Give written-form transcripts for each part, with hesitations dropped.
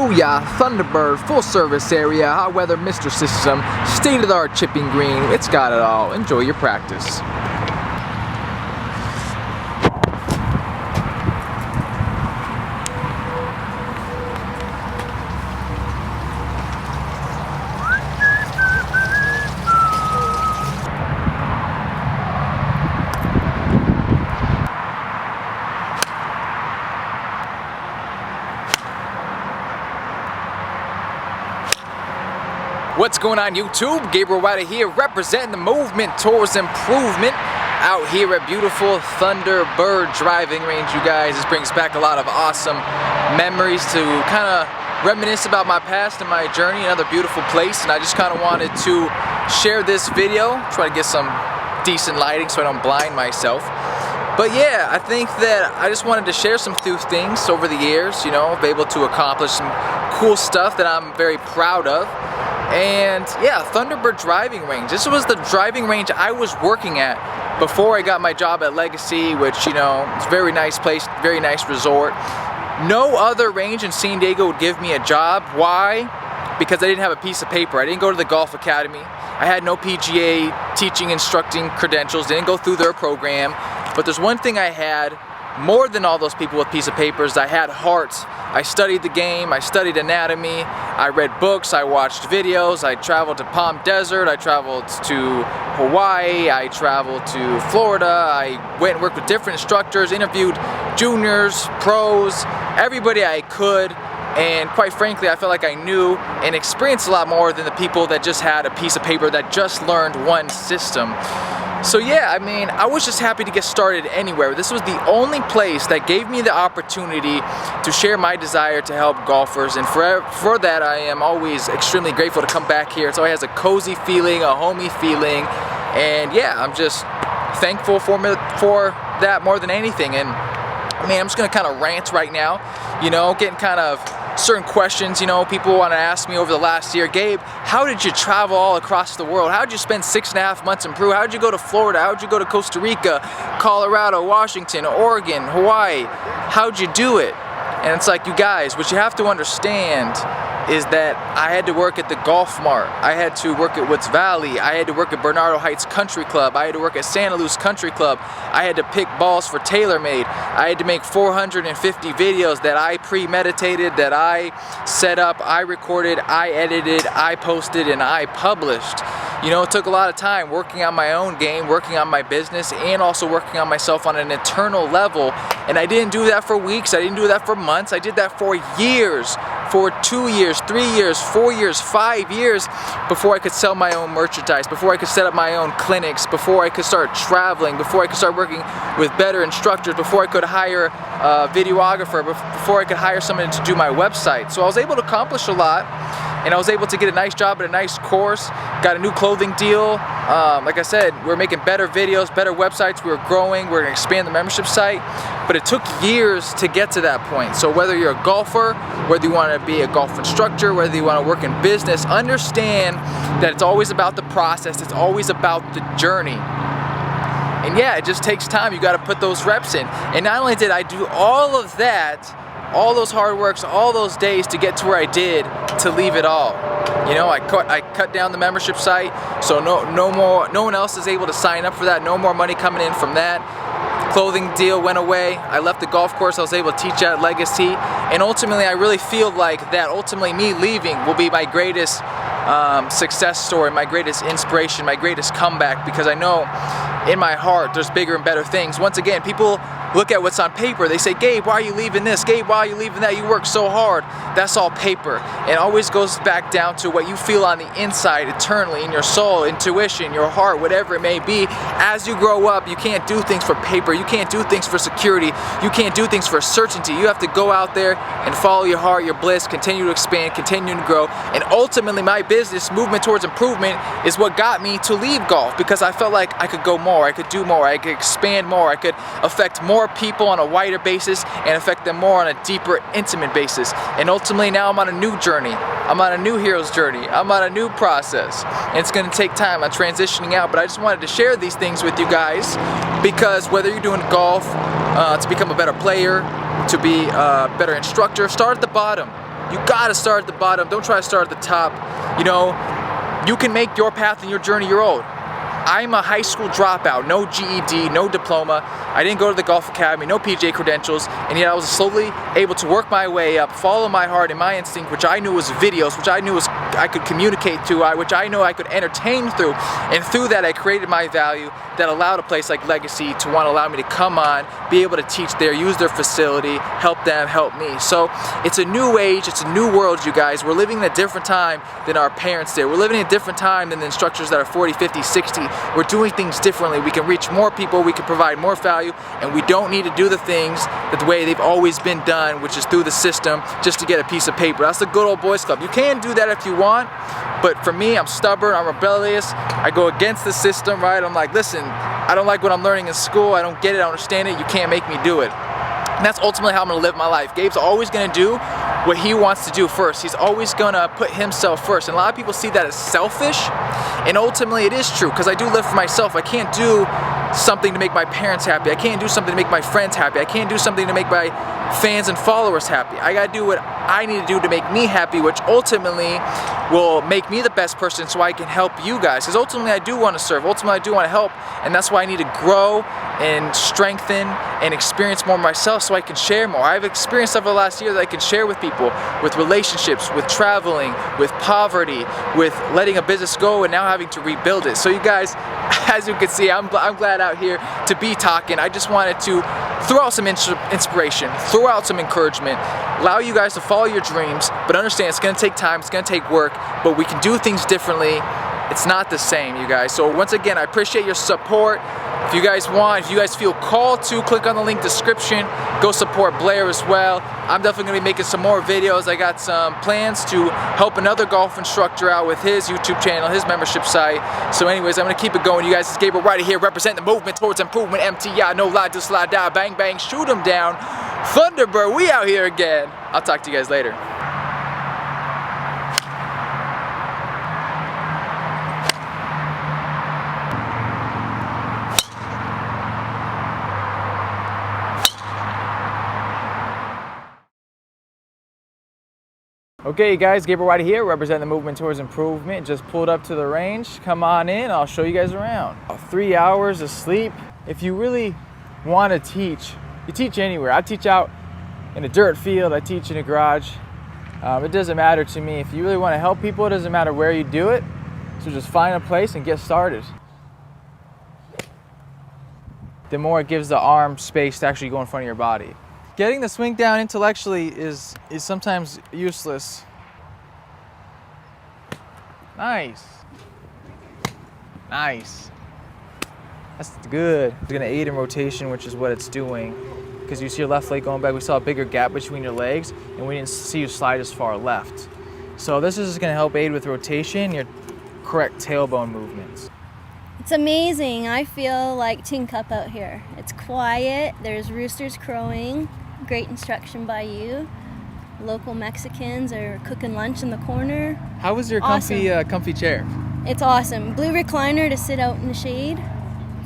Booyah, Thunderbird, full service area, hot weather Mr. System, state-of-the-art chipping green, it's got it all. Enjoy your practice. What's going on YouTube? Gabriel White here, representing the movement towards improvement out here at beautiful Thunderbird driving range, you guys. This brings back a lot of awesome memories to kind of reminisce about my past and my journey, another beautiful place, and I just kind of wanted to share this video, try to get some decent lighting so I don't blind myself. But yeah, I think that I just wanted to share some things over the years, you know, be able to accomplish some cool stuff that I'm very proud of. And yeah, Thunderbird driving range. This was the driving range I was working at before I got my job at Legacy, which, you know, it's a very nice place, very nice resort. No other range in San Diego would give me a job. Why? Because I didn't have a piece of paper. I didn't go to the golf academy. I had no PGA teaching, instructing credentials, didn't go through their program. But there's one thing I had more than all those people with piece of papers. I had heart. I studied the game, I studied anatomy, I read books, I watched videos, I traveled to Palm Desert, I traveled to Hawaii, I traveled to Florida, I went and worked with different instructors, interviewed juniors, pros, everybody I could, and quite frankly I felt like I knew and experienced a lot more than the people that just had a piece of paper that just learned one system. So yeah, I mean, I was just happy to get started anywhere. This was the only place that gave me the opportunity to share my desire to help golfers, and for that I am always extremely grateful to come back here. It always has a cozy feeling, a homey feeling, and yeah, I'm just thankful for that more than anything. And I mean, I'm just gonna kind of rant right now, you know, getting kind of certain questions, you know, people want to ask me over the last year, Gabe, how did you travel all across the world? How did you spend 6.5 months in Peru? How did you go to Florida? How did you go to Costa Rica, Colorado, Washington, Oregon, Hawaii? How'd you do it? And it's like, you guys, what you have to understand is that I had to work at the Golf Mart. I had to work at Woods Valley. I had to work at Bernardo Heights Country Club. I had to work at Santa Luz Country Club. I had to pick balls for TaylorMade. I had to make 450 videos that I premeditated, that I set up, I recorded, I edited, I posted, and I published. You know, it took a lot of time working on my own game, working on my business, and also working on myself on an internal level. And I didn't do that for weeks, I didn't do that for months, I did that for years, for 2 years, 3 years, 4 years, 5 years, before I could sell my own merchandise, before I could set up my own clinics, before I could start traveling, before I could start working with better instructors, before I could hire a videographer, before I could hire someone to do my website. So I was able to accomplish a lot, and I was able to get a nice job at a nice course, got a new clothing deal. Like I said, we're making better videos, better websites, we were growing, we're gonna expand the membership site, but it took years to get to that point. So whether you're a golfer, whether you wanna be a golf instructor, whether you wanna work in business, understand that it's always about the process, it's always about the journey. And yeah, it just takes time, you gotta put those reps in. And not only did I do all of that, all those hard works, all those days to get to where I did, to leave it all. You know, I cut down the membership site, so no one else is able to sign up for that, no more money coming in from that. Clothing deal went away. I left the golf course, I was able to teach at Legacy, and ultimately I really feel like that ultimately me leaving will be my greatest success story, my greatest inspiration, my greatest comeback, because I know in my heart there's bigger and better things. Once again, people look at what's on paper, they say, Gabe, why are you leaving this? Gabe, why are you leaving that? You work so hard. That's all paper. It always goes back down to what you feel on the inside, eternally, in your soul, intuition, your heart, whatever it may be. As you grow up, you can't do things for paper, you can't do things for security, you can't do things for certainty. You have to go out there and follow your heart, your bliss, continue to expand, continue to grow, and ultimately my business, Movement Towards Improvement, is what got me to leave golf, because I felt like I could go more, I could do more, I could expand more, I could affect more people on a wider basis and affect them more on a deeper, intimate basis. And ultimately now I'm on a new journey. I'm on a new hero's journey. I'm on a new process. And it's going to take time. I'm transitioning out, but I just wanted to share these things with you guys, because whether you're doing golf to become a better player, to be a better instructor, start at the bottom. You gotta start at the bottom. Don't try to start at the top. You know, you can make your path and your journey your own. I'm a high school dropout, no GED, no diploma. I didn't go to the golf academy, no PGA credentials, and yet I was slowly able to work my way up, follow my heart and my instinct, which I knew was videos, which I knew was I could communicate to, which I know I could entertain through, and through that I created my value that allowed a place like Legacy to want to allow me to come on, be able to teach there, use their facility, help them, help me. So it's a new age, it's a new world, you guys. We're living in a different time than our parents did. We're living in a different time than the instructors that are 40, 50, 60. We're doing things differently. We can reach more people, we can provide more value, and we don't need to do the things that the way they've always been done, which is through the system, just to get a piece of paper. That's the good old boys club. You can do that if you want, but for me, I'm stubborn, I'm rebellious, I go against the system, right? I'm like, listen, I don't like what I'm learning in school, I don't get it, I don't understand it, you can't make me do it. And that's ultimately how I'm gonna live my life. Gabe's always gonna do what he wants to do first. He's always gonna put himself first. And a lot of people see that as selfish, and ultimately it is true, because I do live for myself. I can't do something to make my parents happy. I can't do something to make my friends happy. I can't do something to make my fans and followers happy. I gotta do what I need to do to make me happy, which ultimately will make me the best person so I can help you guys. Because ultimately I do want to serve, ultimately I do want to help, and that's why I need to grow and strengthen and experience more myself so I can share more. I've experienced over the last year that I can share with people, with relationships, with traveling, with poverty, with letting a business go and now having to rebuild it. So you guys, as you can see, I'm glad out here to be talking. I just wanted to throw out some inspiration, throw out some encouragement, allow you guys to follow your dreams, but understand it's gonna take time, it's gonna take work, but we can do things differently. It's not the same, you guys. So once again, I appreciate your support. If you guys want, if you guys feel called to, click on the link description. Go support Blair as well. I'm definitely gonna be making some more videos. I got some plans to help another golf instructor out with his YouTube channel, his membership site. So anyways, I'm gonna keep it going. You guys, it's Gabriel Ryder here, representing the movement towards improvement. MTI, no lie, just slide down, bang, bang, shoot them down. Thunderbird, we out here again. I'll talk to you guys later. Okay guys, Gabriel Ryder here, representing the movement towards improvement. Just pulled up to the range. Come on in, I'll show you guys around. 3 hours of sleep. If you really want to teach, you teach anywhere. I teach out in a dirt field, I teach in a garage. It doesn't matter to me. If you really want to help people, it doesn't matter where you do it. So just find a place and get started. The more it gives the arm space to actually go in front of your body. Getting the swing down intellectually is sometimes useless. Nice. Nice. That's good. It's gonna aid in rotation, which is what it's doing. Because you see your left leg going back, we saw a bigger gap between your legs, and we didn't see you slide as far left. So this is just gonna help aid with rotation, your correct tailbone movements. It's amazing. I feel like Tin Cup out here. It's quiet, there's roosters crowing, great instruction by you. Local Mexicans are cooking lunch in the corner. How was your comfy chair? It's awesome. Blue recliner to sit out in the shade.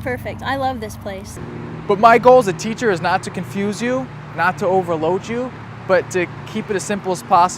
Perfect. I love this place. But my goal as a teacher is not to confuse you, not to overload you, but to keep it as simple as possible.